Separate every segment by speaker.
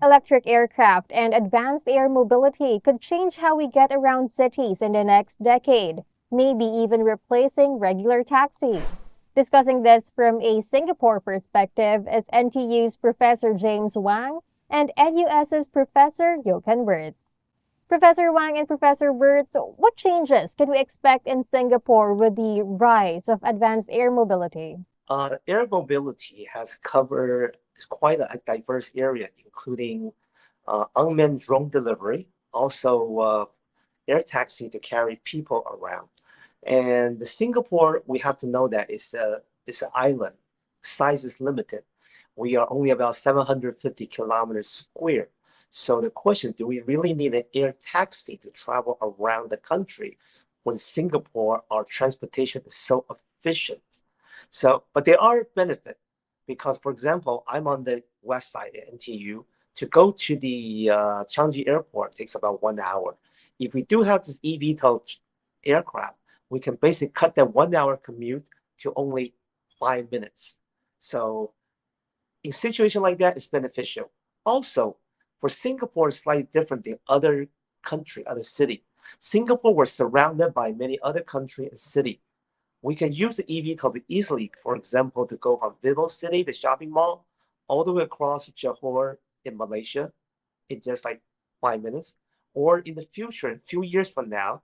Speaker 1: Electric aircraft and advanced air mobility could change how we get around cities in the next decade, maybe even replacing regular taxis. Discussing this from a Singapore perspective is NTU's Professor James Wang and NUS's Professor Jochen Wirtz. Professor Wang and Professor Wirtz, what changes can we expect in Singapore with the rise of advanced air mobility?
Speaker 2: Air mobility has covered quite a diverse area, including unmanned drone delivery, also air taxi to carry people around. And the Singapore, we have to know that it's an island. Size is limited. We are only about 750 kilometers square. So the question, do we really need an air taxi to travel around the country when Singapore, our transportation is so efficient? So, but there are benefits because, for example, I'm on the west side at NTU. To go to the Changi Airport takes about 1 hour. If we do have this eVTOL aircraft, we can basically cut that 1 hour commute to only 5 minutes. So in situation like that, it's beneficial. Also, for Singapore, it's slightly different than other country, other city. Singapore was surrounded by many other country and city. We can use the eVTOL easily, for example, to go from Vivo City, the shopping mall, all the way across Johor in Malaysia in just like 5 minutes. Or in the future, a few years from now,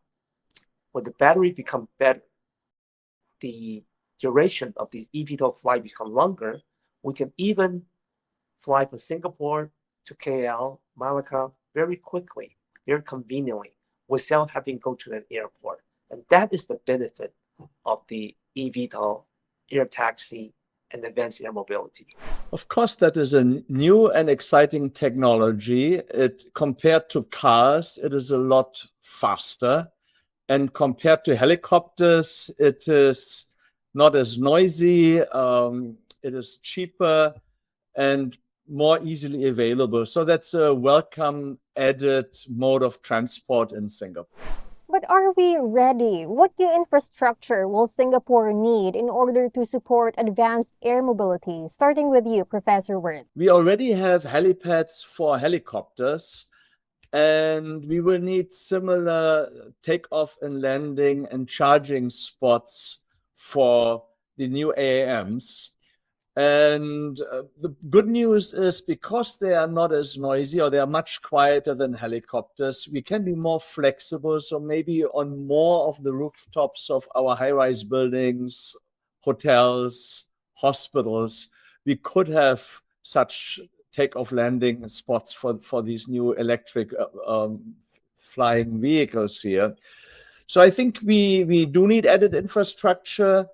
Speaker 2: when the battery become better, the duration of these eVTOL flight become longer, we can even fly from Singapore to KL, Malacca very quickly, very conveniently, without having to go to an airport. And that is the benefit of the eVTOL, air taxi, and advanced air mobility.
Speaker 3: Of course, that is a new and exciting technology. It compared to cars, it is a lot faster. And compared to helicopters, it is not as noisy, it is cheaper and more easily available. So that's a welcome added mode of transport in Singapore.
Speaker 1: But are we ready? What new infrastructure will Singapore need in order to support advanced air mobility? Starting with you, Professor Wirth.
Speaker 3: We already have helipads for helicopters, and we will need similar takeoff and landing and charging spots for the new AAMs. And the good news is because they are not as noisy or they are much quieter than helicopters, we can be more flexible. So maybe on more of the rooftops of our high-rise buildings, hotels, hospitals, we could have such takeoff landing spots for these new electric flying vehicles here. So I think we do need added infrastructure,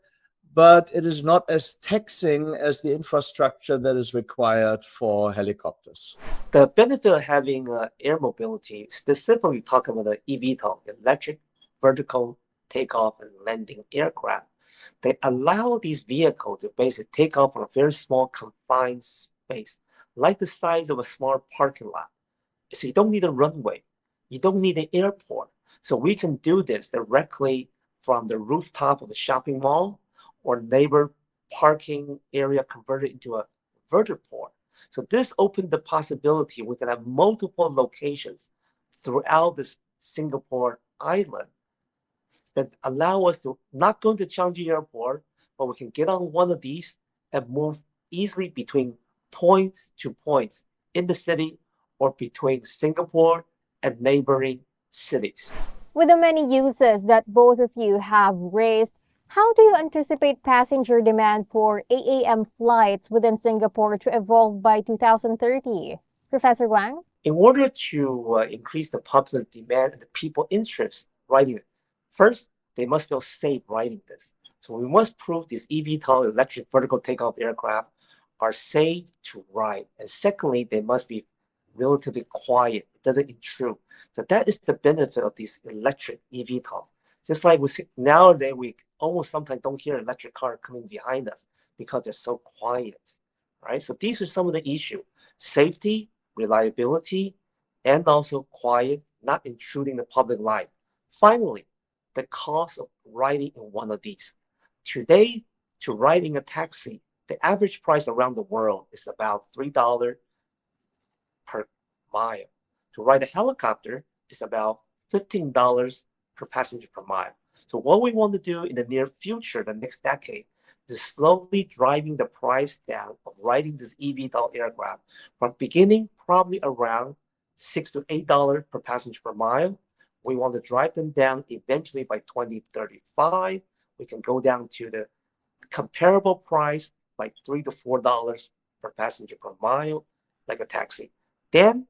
Speaker 3: but it is not as taxing as the infrastructure that is required for helicopters.
Speaker 2: The benefit of having air mobility, specifically talking about the eVTOL, electric vertical takeoff and landing aircraft, they allow these vehicles to basically take off on a very small confined space, like the size of a small parking lot. So you don't need a runway, you don't need an airport. So we can do this directly from the rooftop of a shopping mall or neighbor parking area converted into a vertiport. So this opened the possibility we can have multiple locations throughout this Singapore island that allow us to not go to Changi Airport, but we can get on one of these and move easily between points to points in the city or between Singapore and neighboring cities.
Speaker 1: With the many uses that both of you have raised, how do you anticipate passenger demand for AAM flights within Singapore to evolve by 2030? Professor Wang?
Speaker 2: In order to increase the popular demand and the people interest riding it, first, they must feel safe riding this. So we must prove these eVTOL electric vertical takeoff aircraft are safe to ride. And secondly, they must be relatively quiet. It doesn't intrude. So that is the benefit of these electric eVTOL. Just like we see nowadays, we almost sometimes don't hear electric car coming behind us because they're so quiet, right? So these are some of the issues: safety, reliability, and also quiet, not intruding the public life. Finally, the cost of riding in one of these. Today, to ride in a taxi, the average price around the world is about $3 per mile. To ride a helicopter is about $15 per passenger per mile. So what we want to do in the near future, the next decade, is slowly driving the price down of riding this eVTOL aircraft from beginning probably around $6 to $8 per passenger per mile. We want to drive them down eventually by 2035. We can go down to the comparable price like $3 to $4 per passenger per mile, like a taxi. Then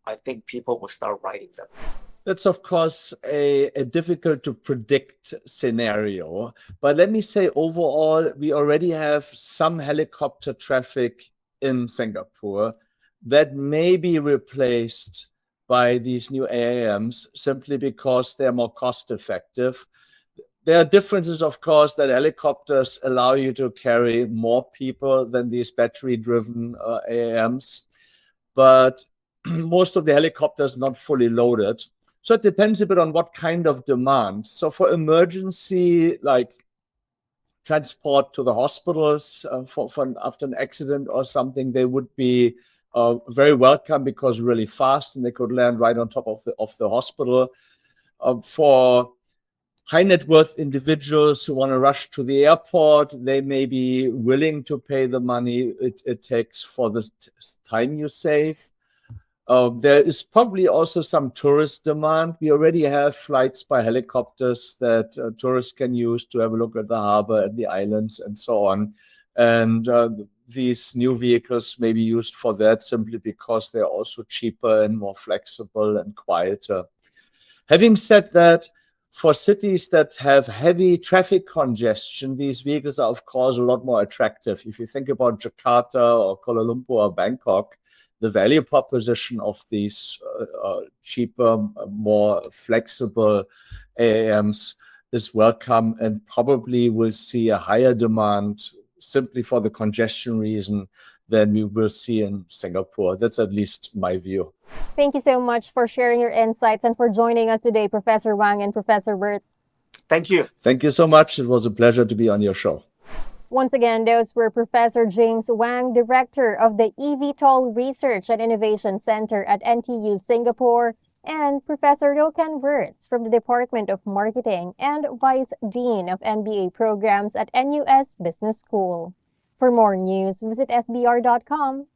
Speaker 2: I think people will start riding them.
Speaker 3: That's, of course, a difficult to predict scenario. But let me say, overall, we already have some helicopter traffic in Singapore that may be replaced by these new AAMs simply because they're more cost effective. There are differences, of course, that helicopters allow you to carry more people than these battery-driven AAMs. But most of the helicopters not fully loaded. So it depends a bit on what kind of demand. So for emergency, like transport to the hospitals after an accident or something, they would be very welcome because really fast and they could land right on top of the hospital. For high net worth individuals who want to rush to the airport, they may be willing to pay the money it takes for the time you save. There is probably also some tourist demand. We already have flights by helicopters that tourists can use to have a look at the harbor and the islands and so on. And these new vehicles may be used for that simply because they're also cheaper and more flexible and quieter. Having said that, for cities that have heavy traffic congestion, these vehicles are, of course, a lot more attractive. If you think about Jakarta or Kuala Lumpur or Bangkok, the value proposition of these cheaper, more flexible AAMs is welcome and probably will see a higher demand simply for the congestion reason than we will see in Singapore. That's at least my view.
Speaker 1: Thank you so much for sharing your insights and for joining us today, Professor Wang and Professor Wirtz.
Speaker 2: Thank you.
Speaker 3: Thank you so much. It was a pleasure to be on your show.
Speaker 1: Once again, those were Professor James Wang, Director of the eVTOL Research and Innovation Center at NTU Singapore, and Professor Jochen Wirtz from the Department of Marketing and Vice Dean of MBA Programs at NUS Business School. For more news, visit sbr.com.sg.